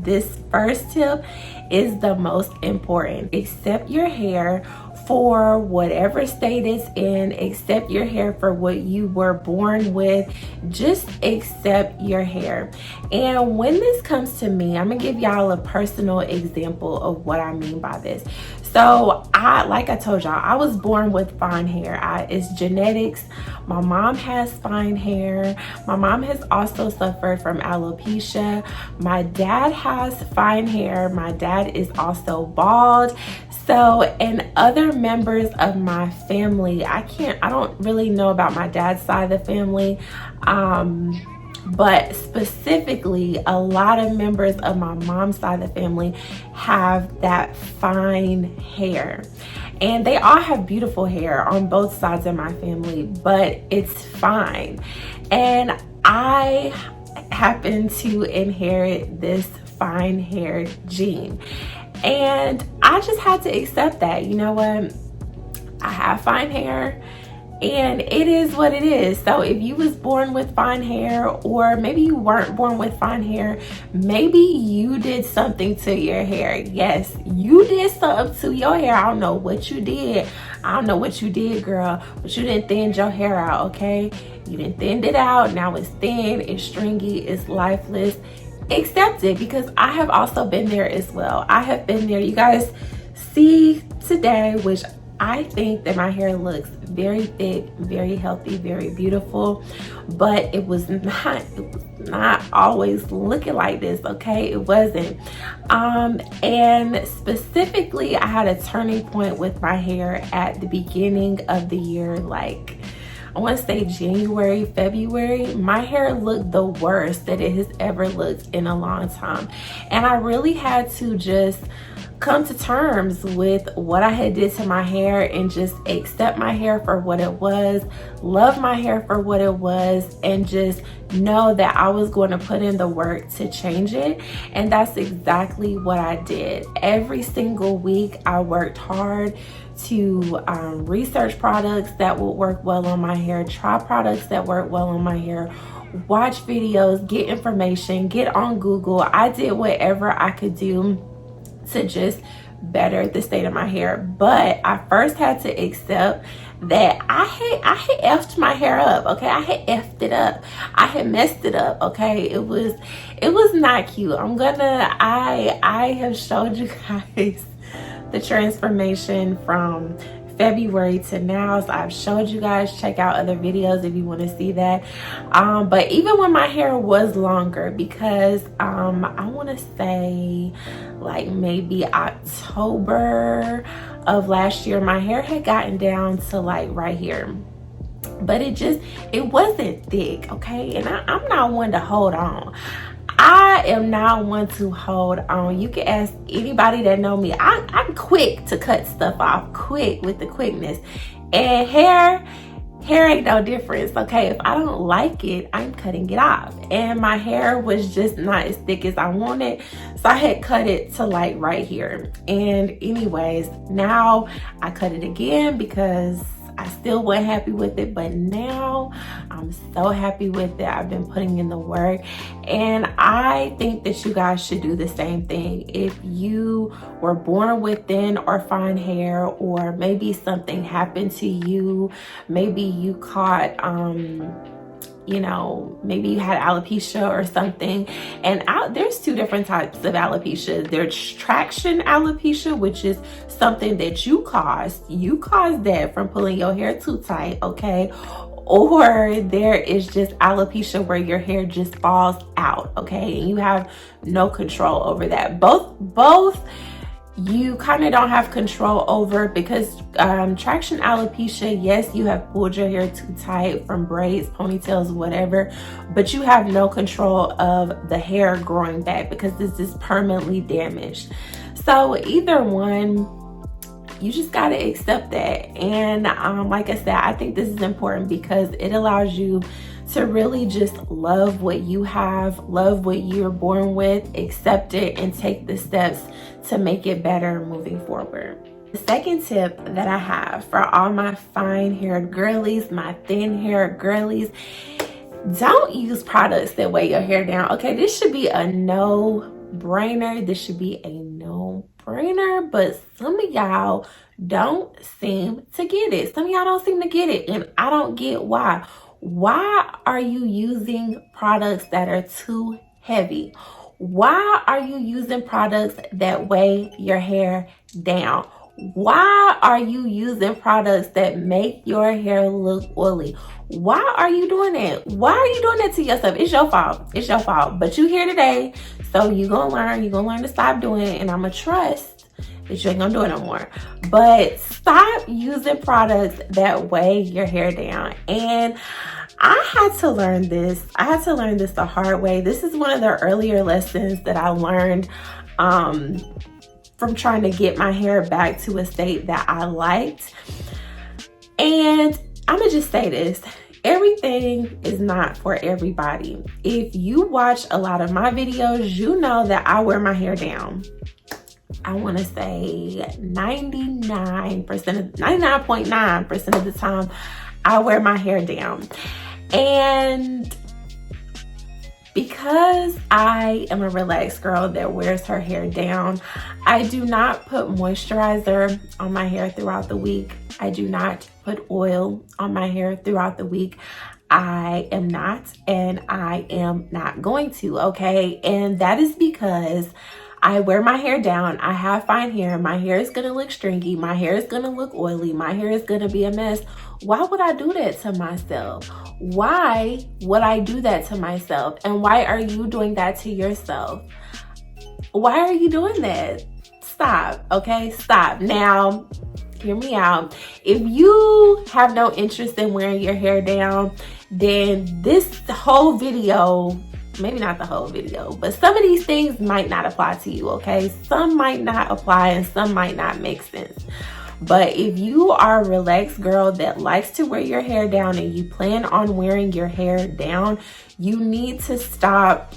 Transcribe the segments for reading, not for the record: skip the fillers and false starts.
This first tip is the most important. Accept your hair for whatever state it's in. Accept your hair for what you were born with. Just accept your hair. And when this comes to me, I'm gonna give y'all a personal example of what I mean by this. So like I told y'all, I was born with fine hair. It's genetics. My mom has fine hair. My mom has also suffered from alopecia. My dad has fine hair. My dad is also bald. So, and other members of my family, I don't really know about my dad's side of the family. But specifically, a lot of members of my mom's side of the family have that fine hair. And they all have beautiful hair on both sides of my family, but it's fine. And I happen to inherit this fine hair gene. And I just had to accept that. You know what? I have fine hair. And it is what it is. So if you was born with fine hair, or maybe you weren't born with fine hair, maybe you did something to your hair. Yes, you did something to your hair. I don't know what you did. I don't know what you did, girl, but you didn't thin your hair out, okay? You didn't thin it out. Now it's thin, it's stringy, it's lifeless. Accept it, because I have also been there as well. I have been there. You guys see today, which I think that my hair looks very thick, very healthy, very beautiful, but it was not always looking like this, okay? It wasn't. And specifically, I had a turning point with my hair at the beginning of the year, like I want to say January, February. My hair looked the worst that it has ever looked in a long time. And I really had to just come to terms with what I had did to my hair and just accept my hair for what it was, love my hair for what it was, and just know that I was going to put in the work to change it. And that's exactly what I did. Every single week I worked hard to research products that would work well on my hair, try products that work well on my hair, watch videos, get information, get on Google. I did whatever I could do to just better the state of my hair. But I first had to accept that I had effed my hair up, okay? I had effed it up. I had messed it up, okay? It was not cute. I have showed you guys the transformation from February to now. So I've showed you guys. Check out other videos if you want to see that. But even when my hair was longer, because I want to say like maybe October of last year, my hair had gotten down to like right here, but it wasn't thick, okay? And I'm not one to hold on. I am not one to hold on. You can ask anybody that know me. I'm quick to cut stuff off, quick with the quickness. And hair ain't no difference, okay? If I don't like it, I'm cutting it off. And my hair was just not as thick as I wanted, so I had cut it to like right here. And anyways, now I cut it again because I still wasn't happy with it, but now I'm so happy with it. I've been putting in the work, and I think that you guys should do the same thing. If you were born with thin or fine hair, or maybe something happened to you, maybe you caught maybe you had alopecia or something. And there's two different types of alopecia. There's traction alopecia, which is something that you caused. You caused that from pulling your hair too tight, okay? Or there is just alopecia where your hair just falls out, okay? And you have no control over that. Both you kind of don't have control over, because traction alopecia, yes, you have pulled your hair too tight from braids, ponytails, whatever, but you have no control of the hair growing back because this is permanently damaged. So either one, you just got to accept that. And like I said, I think this is important because it allows you to really just love what you have, love what you're born with, accept it, and take the steps to make it better moving forward. The second tip that I have for all my fine haired girlies, my thin haired girlies, don't use products that weigh your hair down. Okay, this should be a no no-brainer. This should be a no-brainer, but some of y'all don't seem to get it. Some of y'all don't seem to get it, and I don't get why. Why are you using products that are too heavy? Why are you using products that weigh your hair down? Why are you using products that make your hair look oily? Why are you doing that? Why are you doing that to yourself? It's your fault. It's your fault. But you here today, so you're gonna learn. You're gonna learn to stop doing it, and I'm gonna trust that you ain't gonna do it no more. But stop using products that weigh your hair down. And I had to learn this. I had to learn this the hard way. This is one of the earlier lessons that I learned from trying to get my hair back to a state that I liked. And I'm gonna just say this. Everything is not for everybody. If you watch a lot of my videos, you know that I wear my hair down. I want to say 99.9% of the time, I wear my hair down. And because I am a relaxed girl that wears her hair down, I do not put moisturizer on my hair throughout the week. I do not put oil on my hair throughout the week. I am not, and I am not going to, okay? And that is because I wear my hair down. I have fine hair. My hair is gonna look stringy. My hair is gonna look oily. My hair is gonna be a mess. Why would I do that to myself? Why would I do that to myself? And why are you doing that to yourself? Why are you doing that? Stop, okay? Stop. Now, hear me out. If you have no interest in wearing your hair down, then this whole video, maybe not the whole video, but some of these things might not apply to you, okay? Some might not apply and some might not make sense. But if you are a relaxed girl that likes to wear your hair down and you plan on wearing your hair down, you need to stop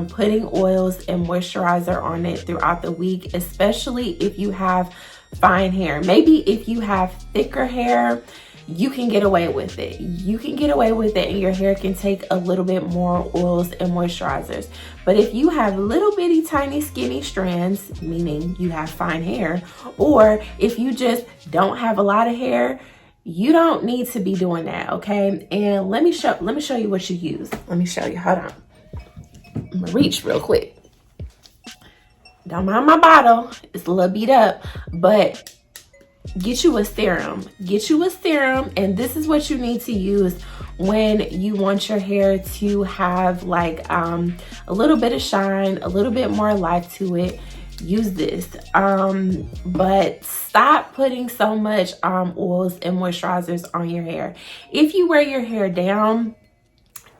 putting oils and moisturizer on it throughout the week, especially if you have fine hair. Maybe if you have thicker hair, you can get away with it. You can get away with it and your hair can take a little bit more oils and moisturizers. But if you have little bitty tiny skinny strands, meaning you have fine hair, or if you just don't have a lot of hair, you don't need to be doing that, okay? And let me show you what you use. Let me show you. Hold on. I'm gonna reach real quick. Don't mind my bottle. It's a little beat up, but get you a serum. Get you a serum, and this is what you need to use when you want your hair to have like a little bit of shine, a little bit more life to it. Use this. But stop putting so much oils and moisturizers on your hair. If you wear your hair down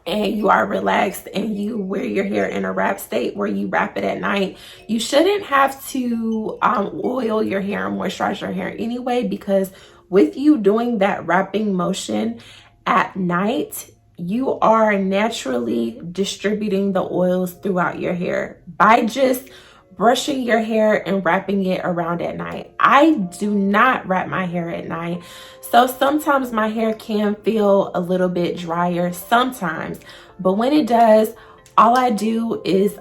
and you are relaxed and you wear your hair in a wrap state where you wrap it at night, you shouldn't have to oil your hair and moisturize your hair anyway, because with you doing that wrapping motion at night, you are naturally distributing the oils throughout your hair by just brushing your hair and wrapping it around at night. I do not wrap my hair at night. So sometimes my hair can feel a little bit drier sometimes, but when it does, all I do is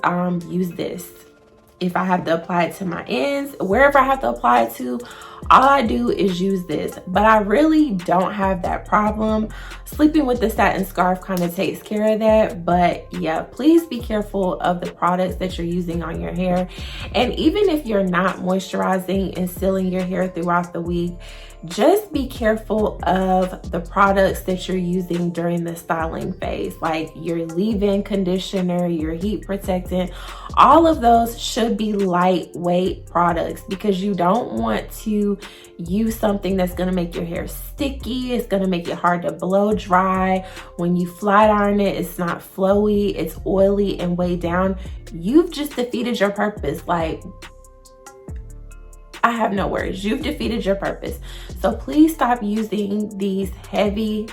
use this. If I have to apply it to my ends, wherever I have to apply it to, all I do is use this. But I really don't have that problem. Sleeping with the satin scarf kind of takes care of that. But yeah, please be careful of the products that you're using on your hair. And even if you're not moisturizing and sealing your hair throughout the week, just be careful of the products that you're using during the styling phase, like your leave-in conditioner, your heat protectant. All of those should be lightweight products because you don't want to use something that's going to make your hair sticky. It's going to make it hard to blow dry. When you flat iron it, it's not flowy, it's oily and way down. You've just defeated your purpose. Like, I have no words. You've defeated your purpose. So please stop using these heavy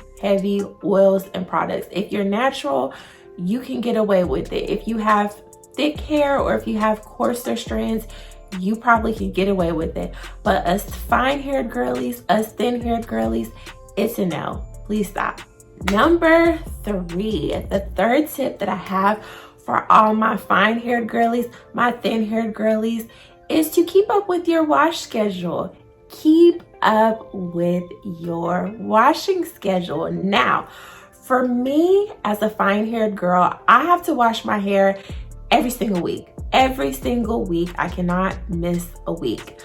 oils and products. If you're natural, you can get away with it. If you have thick hair or if you have coarser strands, you probably can get away with it. But us fine-haired girlies, us thin-haired girlies, it's a no. Please stop. Number 3, the third tip that I have for all my fine-haired girlies, my thin-haired girlies, is to keep up with your wash schedule. Keep up with your washing schedule. Now, for me as a fine-haired girl, I have to wash my hair every single week. Every single week. I cannot miss a week.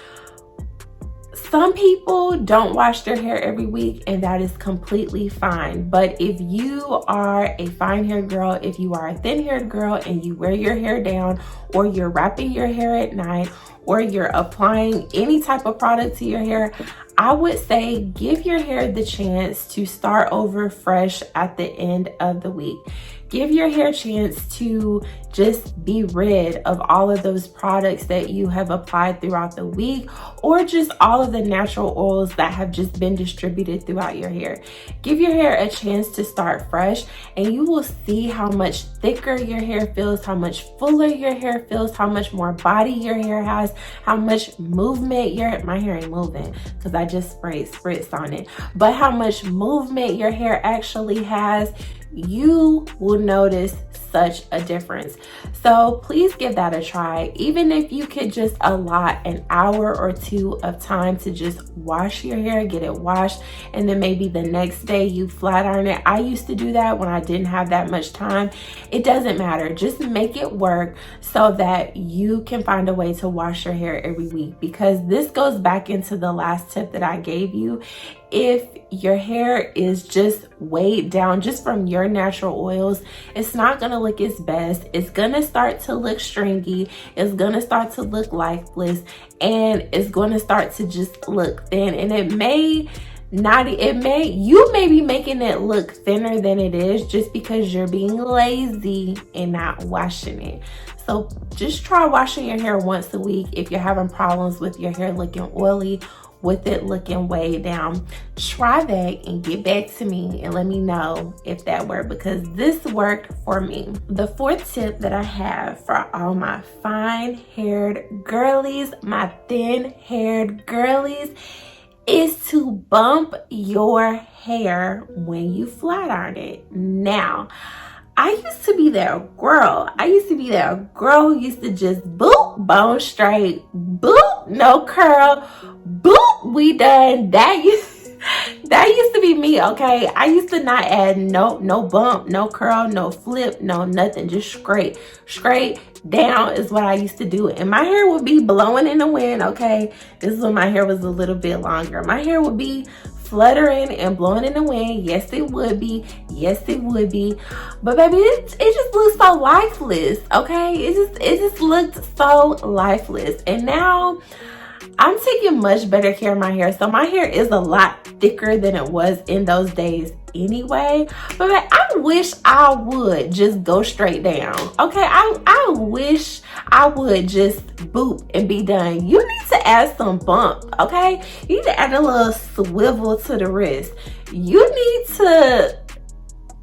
Some people don't wash their hair every week, and that is completely fine. But if you are a fine-haired girl, if you are a thin-haired girl and you wear your hair down, or you're wrapping your hair at night, or you're applying any type of product to your hair, I would say give your hair the chance to start over fresh at the end of the week. Give your hair a chance to just be rid of all of those products that you have applied throughout the week, or just all of the natural oils that have just been distributed throughout your hair. Give your hair a chance to start fresh, and you will see how much thicker your hair feels, how much fuller your hair feels, how much more body your hair has, how much movement my hair ain't moving because I just sprayed spritz on it, but how much movement your hair actually has. You will notice such a difference. So please give that a try. Even if you could just allot an hour or two of time to just wash your hair, get it washed, and then maybe the next day you flat iron it. I used to do that when I didn't have that much time. It doesn't matter. Just make it work so that you can find a way to wash your hair every week, because this goes back into the last tip that I gave you. If your hair is just weighed down just from your natural oils, it's not going to look its best. It's going to start to look stringy. It's going to start to look lifeless, and it's going to start to just look thin. And you may be making it look thinner than it is just because you're being lazy and not washing it. So just try washing your hair once a week if you're having problems with your hair looking oily, with it looking way down. Try that and get back to me and let me know if that worked, because this worked for me. The fourth tip that I have for all my fine-haired girlies, my thin-haired girlies, is to bump your hair when you flat iron it. Now, I used to be that girl. Who used to just boop, bone straight, boop, no curl, boop, we done. That used to be me, okay? I used to not add no bump, no curl, no flip, no nothing. Just straight down is what I used to do. And my hair would be blowing in the wind, okay? This is when my hair was a little bit longer. My hair would be fluttering and blowing in the wind. Yes, it would be. But baby, it just looked so lifeless, okay? It just looked so lifeless. And now I'm taking much better care of my hair. So my hair is a lot thicker than it was in those days anyway. But like, I wish I would just go straight down, okay? I wish I would just boop and be done. You need to add some bump, okay? You need to add a little swivel to the wrist. You need to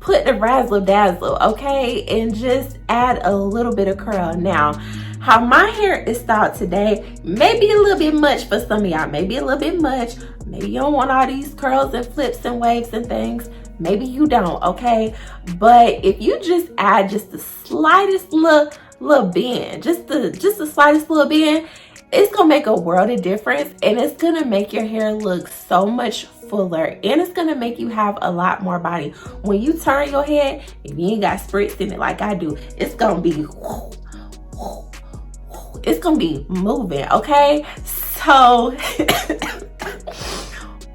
put the razzle dazzle, okay? And just add a little bit of curl. Now, how my hair is styled today may be a little bit much for some of y'all. Maybe a little bit much. Maybe you don't want all these curls and flips and waves and things. Maybe you don't, okay? But if you just add just the slightest little bend, just the slightest little bend, it's gonna make a world of difference, and it's gonna make your hair look so much fuller, and it's gonna make you have a lot more body. When you turn your head, if you ain't got spritz in it like I do, it's gonna be it's gonna be moving, okay? So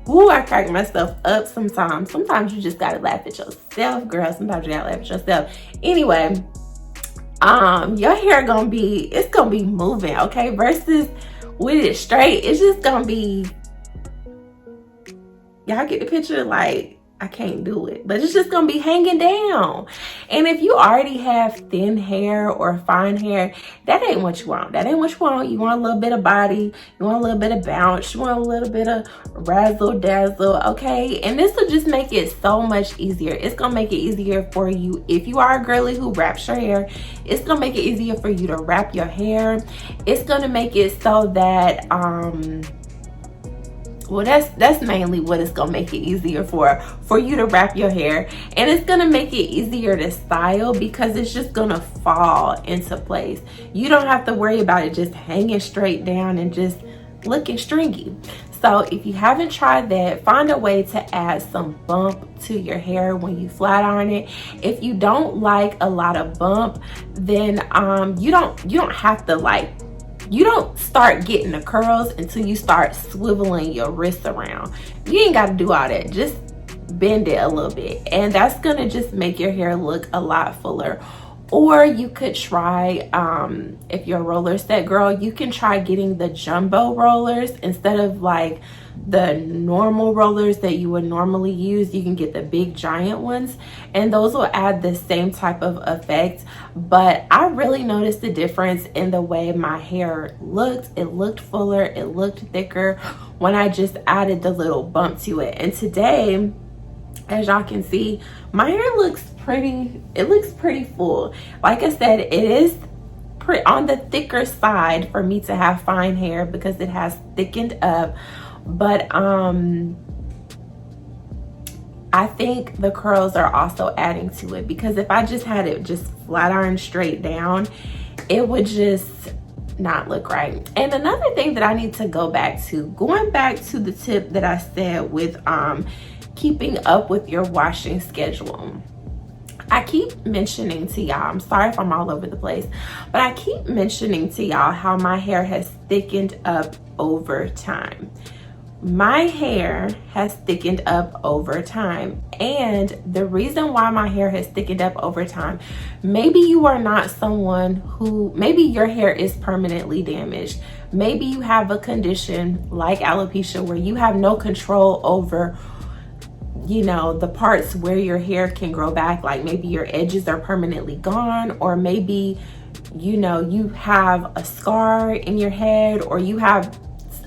ooh, I crack myself up sometimes. Sometimes you just gotta laugh at yourself, girl. Sometimes you gotta laugh at yourself. Anyway, your hair gonna be moving, okay? Versus with it straight, it's just gonna be, y'all get the picture? Like, I can't do it, but it's just gonna be hanging down. And if you already have thin hair or fine hair, that ain't what you want. You want a little bit of body, you want a little bit of bounce, you want a little bit of razzle dazzle, okay? And this will just make it so much easier. It's gonna make it easier for you. If you are a girly who wraps your hair, it's gonna make it easier for you to wrap your hair. It's gonna make it so that Well, that's mainly what it's gonna make it easier for you to wrap your hair, and it's gonna make it easier to style because it's just gonna fall into place. You don't have to worry about it just hanging straight down and just looking stringy. So if you haven't tried that, find a way to add some bump to your hair when you flat iron it. If you don't like a lot of bump, then you don't have to you don't start getting the curls until you start swiveling your wrists around. You ain't got to do all that. Just bend it a little bit, and that's gonna just make your hair look a lot fuller. Or you could try, if you're a roller set girl, you can try getting the jumbo rollers instead of like the normal rollers that you would normally use. You can get the big giant ones, and those will add the same type of effect. But I really noticed the difference in the way my hair looked. It looked fuller, it looked thicker when I just added the little bump to it. And today, as y'all can see, my hair looks pretty full. Like I said, it is on the thicker side for me to have fine hair because it has thickened up. But I think the curls are also adding to it, because if I just had it just flat iron straight down, it would just not look right. And another thing that I need to going back to the tip that I said with keeping up with your washing schedule. I keep mentioning to y'all, I'm sorry if I'm all over the place, but I keep mentioning to y'all how my hair has thickened up over time. My hair has thickened up over time, and the reason why my hair has thickened up over time, maybe you are not someone maybe your hair is permanently damaged. Maybe you have a condition like alopecia where you have no control over the parts where your hair can grow back. Like maybe your edges are permanently gone, or maybe you have a scar in your head, or you have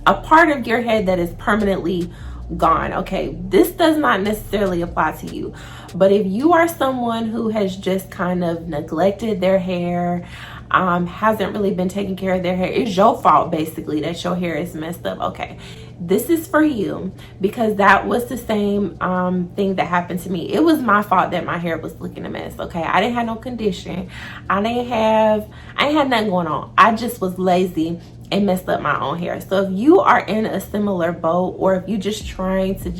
a part of your head that is permanently gone. Okay, this does not necessarily apply to you, but if you are someone who has just kind of neglected their hair, hasn't really been taking care of their hair, it's your fault basically that your hair is messed up. Okay, this is for you, because that was the same thing that happened to me. It was my fault that my hair was looking a mess. Okay, I didn't have no condition, I ain't had nothing going on. I just was lazy and messed up my own hair. So if you are in a similar boat, or if you just trying to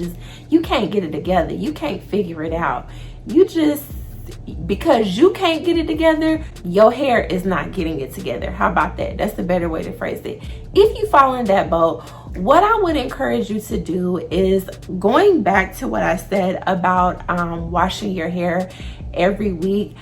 you can't get it together, you can't figure it out, because you can't get it together, your hair is not getting it together. How about that? That's the better way to phrase it. If you fall in that boat, what I would encourage you to do is, going back to what I said about washing your hair every week,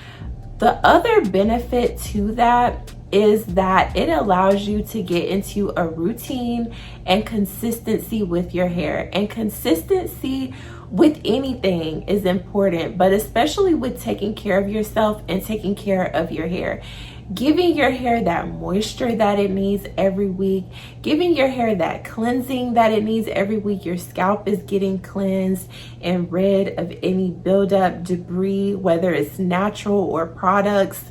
the other benefit to that is that it allows you to get into a routine and consistency with your hair. And consistency with anything is important, but especially with taking care of yourself and taking care of your hair. Giving your hair that moisture that it needs every week, giving your hair that cleansing that it needs every week. Your scalp is getting cleansed and rid of any buildup, debris, whether it's natural or products.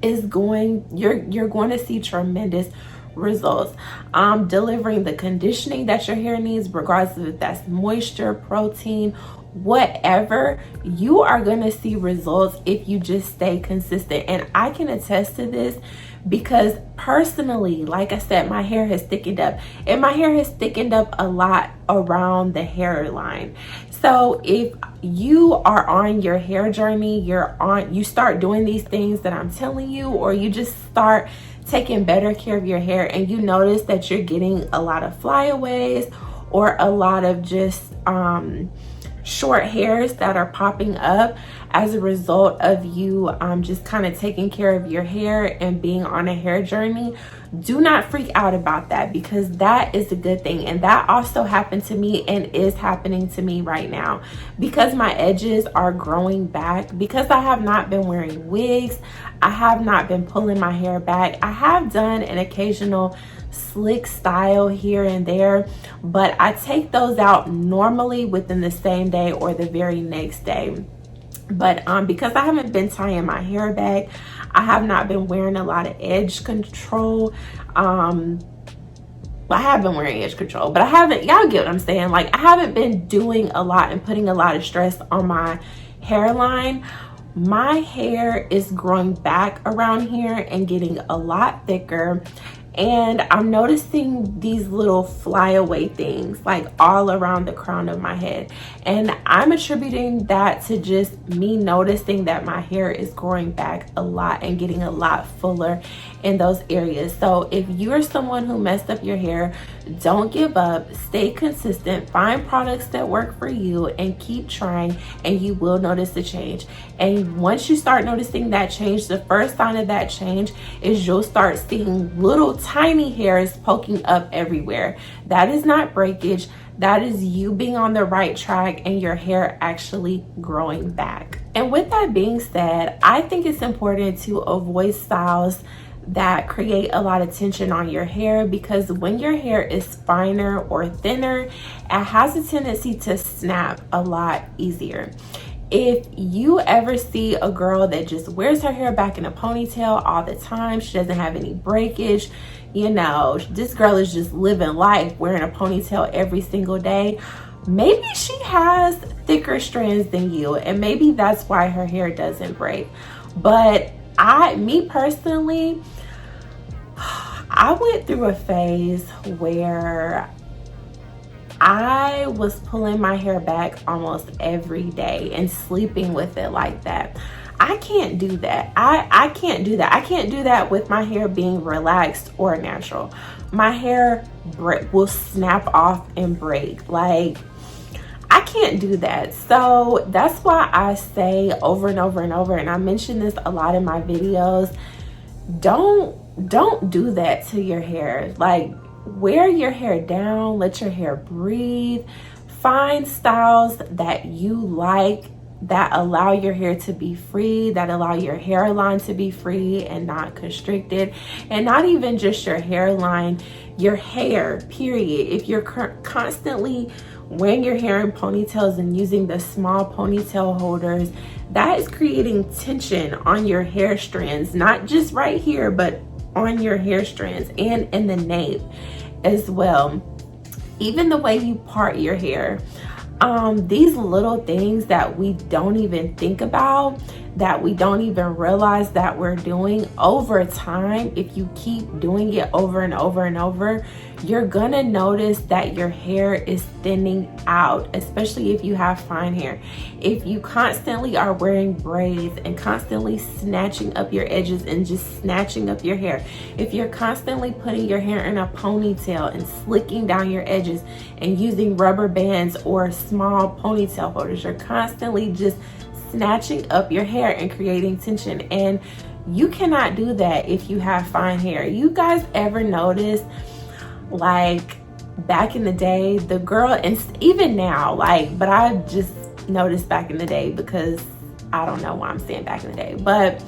You're going to see tremendous results. Delivering the conditioning that your hair needs, regardless if that's moisture, protein, whatever, you are going to see results if you just stay consistent. And I can attest to this because personally, like I said, my hair has thickened up, and my hair has thickened up a lot around the hairline. So if you are on your hair journey, you start doing these things that I'm telling you, or you just start taking better care of your hair, and you notice that you're getting a lot of flyaways or a lot of just short hairs that are popping up as a result of you just kind of taking care of your hair and being on a hair journey, do not freak out about that, because that is a good thing. And that also happened to me and is happening to me right now, because my edges are growing back, because I have not been wearing wigs, I have not been pulling my hair back. I have done an occasional slick style here and there, but I take those out normally within the same day or the very next day. But because I haven't been tying my hair back, I have not been wearing a lot of edge control. I have been wearing edge control, but I haven't, y'all get what I'm saying? Like, I haven't been doing a lot and putting a lot of stress on my hairline. My hair is growing back around here and getting a lot thicker. And I'm noticing these little flyaway things like all around the crown of my head. And I'm attributing that to just me noticing that my hair is growing back a lot and getting a lot fuller in those areas. So if you're someone who messed up your hair, don't give up, stay consistent, find products that work for you and keep trying, and you will notice the change. And once you start noticing that change, the first sign of that change is you'll start seeing little tiny hairs poking up everywhere. That is not breakage. That is you being on the right track and your hair actually growing back. And with that being said, I think it's important to avoid styles that create a lot of tension on your hair, because when your hair is finer or thinner, it has a tendency to snap a lot easier. If you ever see a girl that just wears her hair back in a ponytail all the time, she doesn't have any breakage, you know, this girl is just living life wearing a ponytail every single day, maybe she has thicker strands than you, and maybe that's why her hair doesn't break. But me personally, I went through a phase where I was pulling my hair back almost every day and sleeping with it like that. I can't do that. I can't do that. I can't do that with my hair being relaxed or natural. My hair will snap off and break. Like, I can't do that. So that's why I say over and over and over, and I mention this a lot in my videos, don't do that to your hair. Like, wear your hair down, let your hair breathe, find styles that you like, that allow your hair to be free, that allow your hairline to be free and not constricted. And not even just your hairline, your hair, period. If you're constantly wearing your hair in ponytails and using the small ponytail holders, that is creating tension on your hair strands, not just right here, but on your hair strands and in the nape as well. Even the way you part your hair, these little things that we don't even think about, that we don't even realize that we're doing, over time, if you keep doing it over and over and over, you're gonna notice that your hair is thinning out, especially if you have fine hair. If you constantly are wearing braids and constantly snatching up your edges and just snatching up your hair, if you're constantly putting your hair in a ponytail and slicking down your edges and using rubber bands or small ponytail holders, you're constantly just snatching up your hair and creating tension. And you cannot do that if you have fine hair. You guys ever notice, like, back in the day, the girl, and even now, like, but I just noticed back in the day, because I don't know why I'm saying back in the day, but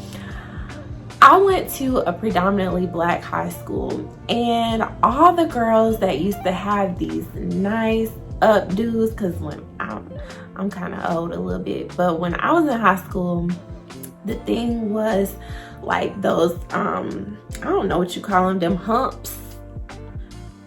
I went to a predominantly black high school, and all the girls that used to have these nice updos, because when I'm kind of old a little bit, but when I was in high school, the thing was like those I don't know what you call them humps.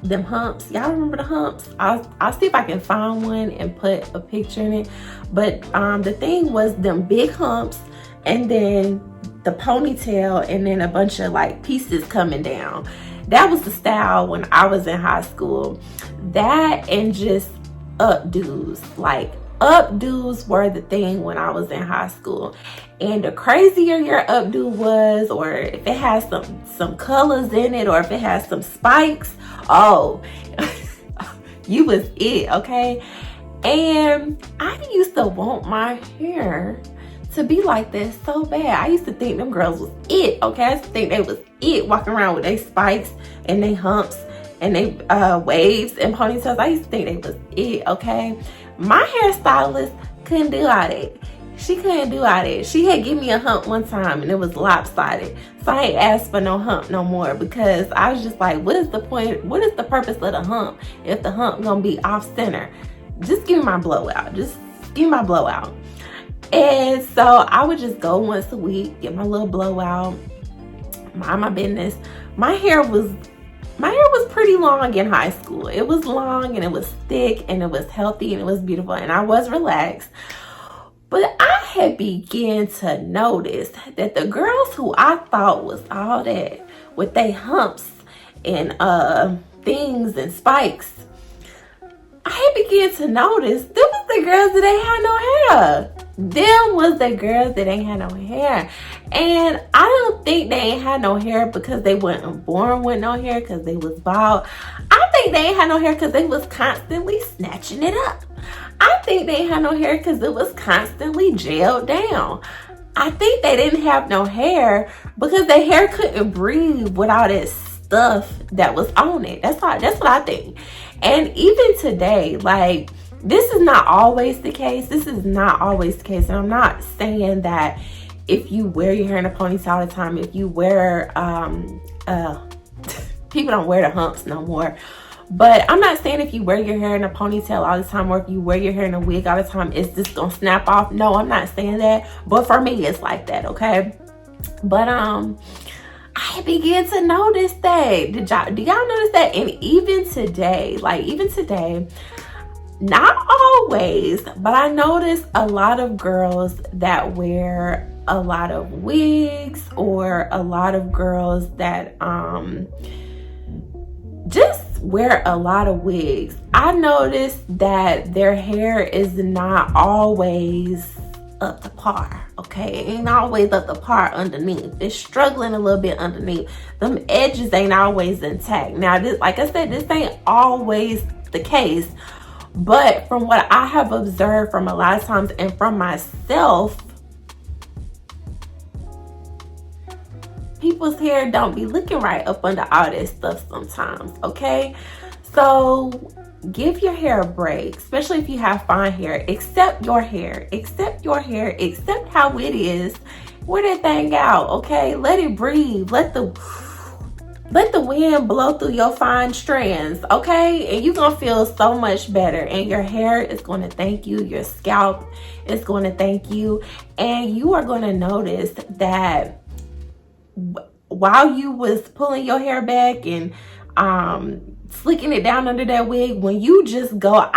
Y'all remember the humps? I'll see if I can find one and put a picture in it. But the thing was them big humps, and then the ponytail, and then a bunch of like pieces coming down. That was the style when I was in high school. That and just updos, like updos were the thing when I was in high school. And the crazier your updo was, or if it has some colors in it, or if it has some spikes, oh, you was it, okay? And I used to want my hair to be like this so bad. I used to think them girls was it, okay? I used to think they was it, walking around with their spikes and they humps and they waves and ponytails. I used to think they was it, okay? My hairstylist couldn't do all that. She couldn't do all that. She had given me a hump one time and it was lopsided. So I ain't asked for no hump no more, because I was just like, what is the point? What is the purpose of the hump if the hump gonna be off center? Just give me my blowout. Just give me my blowout. And so I would just go once a week, get my little blowout, mind my business. My hair was my hair was pretty long in high school. It was long and it was thick and it was healthy and it was beautiful and I was relaxed. But I had begun to notice that the girls who I thought was all that with their humps and things and spikes, I had begun to notice them was the girls that ain't had no hair. Them was the girls that ain't had no hair. And I don't think they ain't had no hair because they weren't born with no hair, because they was bald. I think they ain't had no hair because they was constantly snatching it up. I think they ain't had no hair because it was constantly gelled down. I think they didn't have no hair because their hair couldn't breathe with all that stuff that was on it. That's what I think. And even today, like, this is not always the case. This is not always the case. And I'm not saying that if you wear your hair in a ponytail all the time, if you wear, people don't wear the humps no more. But I'm not saying if you wear your hair in a ponytail all the time, or if you wear your hair in a wig all the time, it's just gonna snap off. No, I'm not saying that. But for me, it's like that, okay? But I began to notice that. Do y'all notice that? And even today, not always, but I notice a lot of girls that wear a lot of wigs, or a lot of girls that just wear a lot of wigs. I noticed that their hair is not always up to par, okay? It ain't always up to par underneath. It's struggling a little bit underneath. Them edges ain't always intact. Now, this, like I said, this ain't always the case, but from what I have observed from a lot of times and from myself, people's hair don't be looking right up under all that stuff sometimes, okay? So give your hair a break, especially if you have fine hair. Accept your hair, accept how it is. Wear that thing out, okay? Let it breathe. Let the wind blow through your fine strands, okay? And you're gonna feel so much better, and your hair is gonna thank you. Your scalp is gonna thank you, and you are gonna notice that while you was pulling your hair back and slicking it down under that wig, when you just go,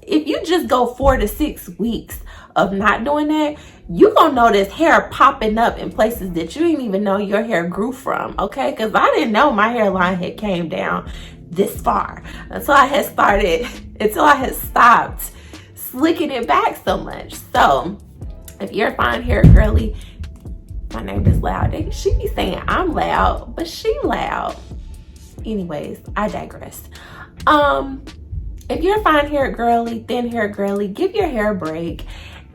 if you just go 4 to 6 weeks of not doing that, you're gonna notice hair popping up in places that you didn't even know your hair grew from, okay? Because I didn't know my hairline had came down this far until I had stopped slicking it back so much. So if you're a fine hair girly, my name is Loud. She be saying I'm loud, but she loud. Anyways, I digress. If you're a fine hair girly, thin hair girly, give your hair a break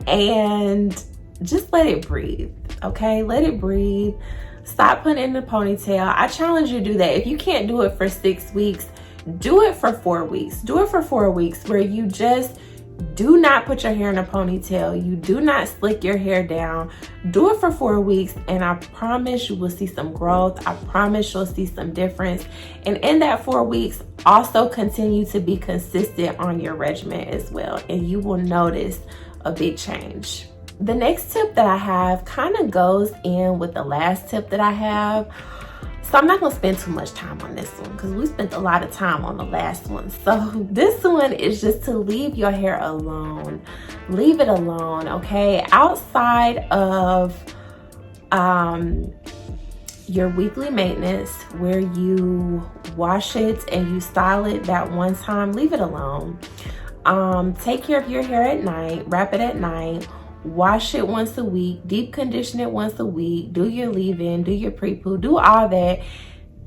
and just let it breathe, okay? Let it breathe. Stop putting it in a ponytail. I challenge you to do that. If you can't do it for 6 weeks, do it for 4 weeks. Do it for 4 weeks where you just do not put your hair in a ponytail. You do not slick your hair down. Do it for 4 weeks, and I promise you will see some growth. I promise you'll see some difference. And in that 4 weeks, also continue to be consistent on your regimen as well, and you will notice a big change. The next tip that I have kind of goes in with the last tip that I have. So I'm not gonna spend too much time on this one because we spent a lot of time on the last one. So this one is just to leave your hair alone. Leave it alone, okay? Outside of your weekly maintenance where you wash it and you style it that one time, leave it alone. Take care of your hair at night, wrap it at night, wash it once a week, deep condition it once a week, do your leave-in, do your pre-poo, do all that.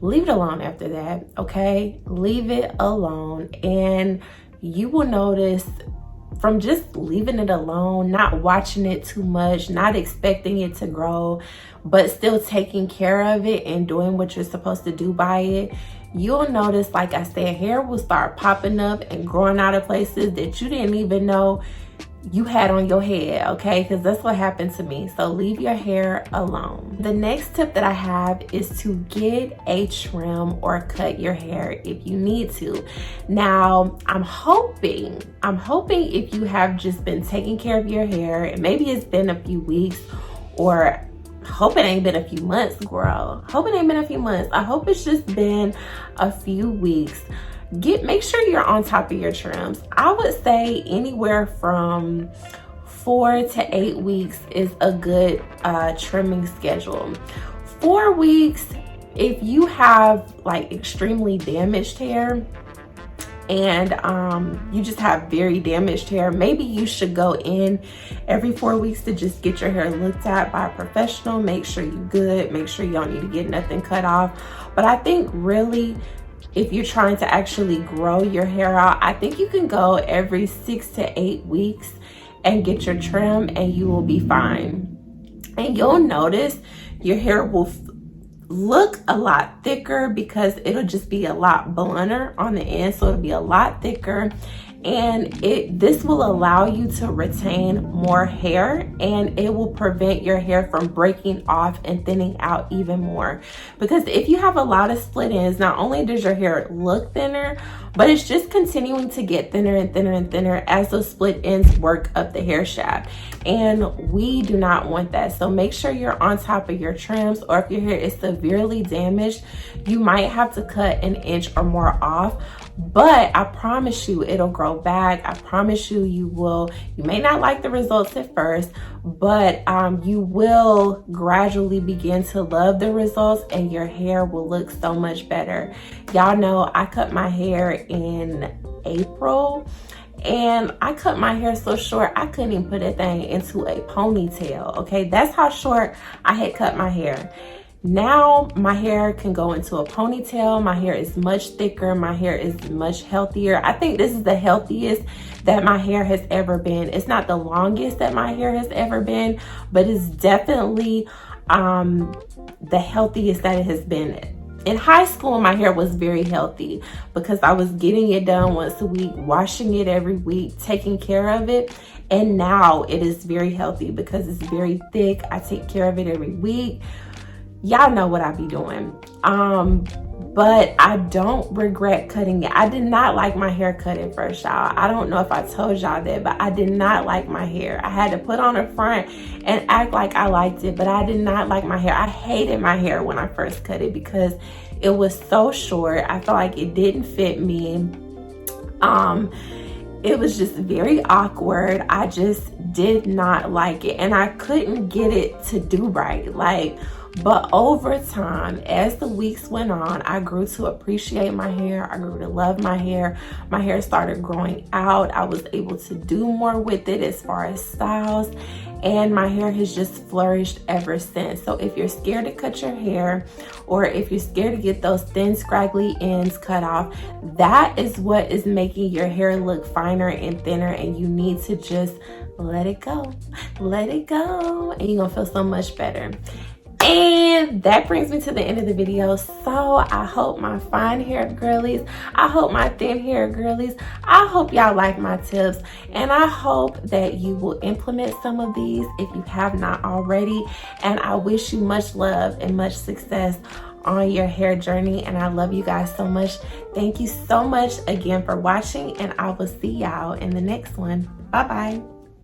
Leave it alone after that, okay? Leave it alone, and you will notice from just leaving it alone, not watching it too much, not expecting it to grow, but still taking care of it and doing what you're supposed to do by it, you'll notice, like I said, hair will start popping up and growing out of places that you didn't even know you had on your head, okay? Because that's what happened to me. So leave your hair alone. The next tip that I have is to get a trim or cut your hair if you need to. Now, I'm hoping if you have just been taking care of your hair, and maybe it's been a few weeks or hope it ain't been a few months, girl. Hope it ain't been a few months. I hope it's just been a few weeks. Make sure you're on top of your trims. I would say anywhere from 4 to 8 weeks is a good trimming schedule. 4 weeks, if you have like extremely damaged hair and you just have very damaged hair, maybe you should go in every 4 weeks to just get your hair looked at by a professional. Make sure you're good, make sure you don't need to get nothing cut off. But I think really, if you're trying to actually grow your hair out, I think you can go every 6 to 8 weeks and get your trim and you will be fine. And you'll notice your hair will look a lot thicker because it'll just be a lot blunter on the end, so it'll be a lot thicker, and this will allow you to retain more hair, and it will prevent your hair from breaking off and thinning out even more. Because if you have a lot of split ends, not only does your hair look thinner, but it's just continuing to get thinner and thinner and thinner as those split ends work up the hair shaft, and we do not want that. So make sure you're on top of your trims, or if your hair is severely damaged, you might have to cut an inch or more off. But I promise you it'll grow back. I promise you, you may not like the results at first, but you will gradually begin to love the results, and your hair will look so much better. Y'all know I cut my hair in April, and I cut my hair so short I couldn't even put that thing into a ponytail. Okay, that's how short I had cut my hair. Now my hair can go into a ponytail. My hair is much thicker. My hair is much healthier. I think this is the healthiest that my hair has ever been. It's not the longest that my hair has ever been, but it's definitely the healthiest that it has been. In high school, my hair was very healthy because I was getting it done once a week, washing it every week, taking care of it. And now it is very healthy because it's very thick. I take care of it every week. Y'all know what I be doing. But I don't regret cutting it. I did not like my hair cut at first, y'all. I don't know if I told y'all that, but I did not like my hair. I had to put on a front and act like I liked it, but I did not like my hair. I hated my hair when I first cut it because it was so short. I felt like it didn't fit me. It was just very awkward. I just did not like it, and I couldn't get it to do right. But over time, as the weeks went on, I grew to appreciate my hair. I grew to love my hair. My hair started growing out. I was able to do more with it as far as styles, and my hair has just flourished ever since. So if you're scared to cut your hair, or if you're scared to get those thin, scraggly ends cut off, that is what is making your hair look finer and thinner, and you need to just let it go. Let it go, and you're gonna feel so much better. And that brings me to the end of the video. So I hope my fine hair girlies, I hope my thin hair girlies, I hope y'all like my tips, and I hope that you will implement some of these if you have not already. And I wish you much love and much success on your hair journey, and I love you guys so much. Thank you so much again for watching, and I will see y'all in the next one. Bye bye.